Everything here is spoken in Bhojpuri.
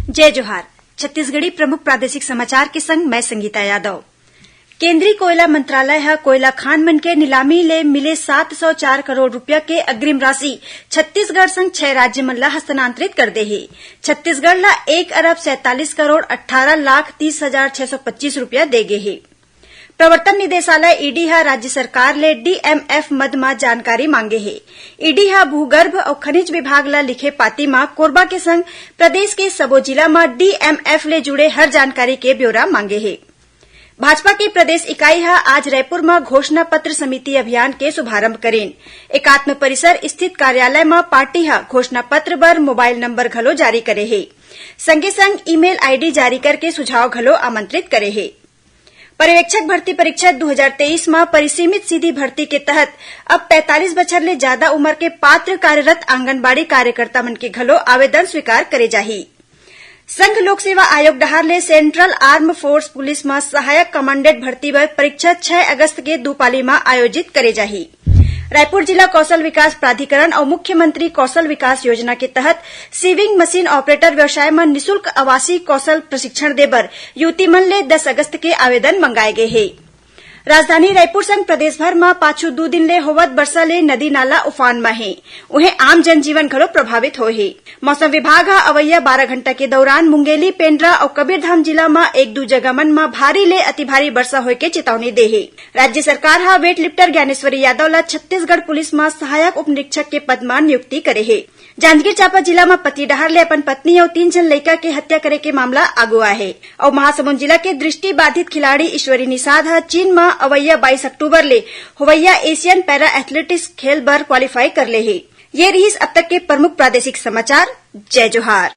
जय जोहार। छत्तीसगढ़ी प्रमुख प्रादेशिक समाचार के संग मैं संगीता यादव। केंद्रीय कोयला मंत्रालय ह कोयला खान मन के नीलामी ले मिले 704 करोड़ रूपया के अग्रिम राशि छत्तीसगढ़ संग 6 राज्य मन ला हस्तांतरित कर दे हे। छत्तीसगढ़ ला 1 अरब 47 करोड़ 18 लाख 30,625 रूपया दे गे हे। प्रवर्तन निदेशालय ईडी ह राज्य सरकार ले डीएमएफ मद म जानकारी मांगे हे। ईडी ह भूगर्भ और खनिज विभाग ला लिखे पाती म कोरबा के संग प्रदेश के सबो जिला म डीएमएफ ले जुड़े हर जानकारी के ब्यौरा मांगे हे। भाजपा की प्रदेश इकाई ह आज रायपुर में घोषणा पत्र समिति अभियान के शुभारंभ करेन। एकात्म परिसर स्थित कार्यालय में पार्टी ह घोषणा पत्र बर मोबाइल नंबर घलो जारी करे हे। संगे संग ईमेल आईडी जारी करके सुझाव घलो आमंत्रित करे हे। पर्यवेक्षक भर्ती परीक्षा 2023 में परिसीमित सीधी भर्ती के तहत अब 45 बछर ले ज्यादा उम्र के पात्र कार्यरत आंगनबाड़ी कार्यकर्ता मन के घलो आवेदन स्वीकार करे जाही। संघ लोक सेवा आयोग डहार ले सेंट्रल आर्म फोर्स पुलिस में सहायक कमांडेंट भर्ती बर परीक्षा 6 अगस्त के 2 पाली में आयोजित करे जाही। रायपुर जिला कौशल विकास प्राधिकरण और मुख्यमंत्री कौशल विकास योजना के तहत सीविंग मशीन ऑपरेटर व्यवसाय में निःशुल्क आवासीय कौशल प्रशिक्षण देबर युवती मन ले 10 अगस्त के आवेदन मंगाए गए हे। राजधानी रायपुर संग प्रदेश भर में पाछू 2 दिन ले होवत बरसा ले नदी नाला उफान में हे। उहे आम जनजीवन घलो प्रभावित होए हे। मौसम विभाग ह अवैया 12 घंटा के दौरान मुंगेली, पेंड्रा और कबीरधाम जिला में 1-2 जगह मन में भारी ले अति भारी वर्षा होए के चेतावनी दे हे। राज्य सरकार ह वेट लिफ्टर ज्ञानेश्वरी यादव ला छत्तीसगढ़ पुलिस में सहायक उप निरीक्षक के पद में नियुक्ति करे हे। जांजगीर चांपा जिला में पति डहार ले अपन पत्नी और 3 जन लड़का के हत्या करे के मामला आगू आए हे। और महासमुंद जिला के दृष्टि बाधित खिलाड़ी ईश्वरी निषाद ह चीन में अवैया 22 अक्टूबर ले होवैया एशियन पैरा एथलेटिक्स खेल बर क्वालीफाई कर ले हे। ये रहीस अब तक के प्रमुख प्रादेशिक समाचार। जय जोहार।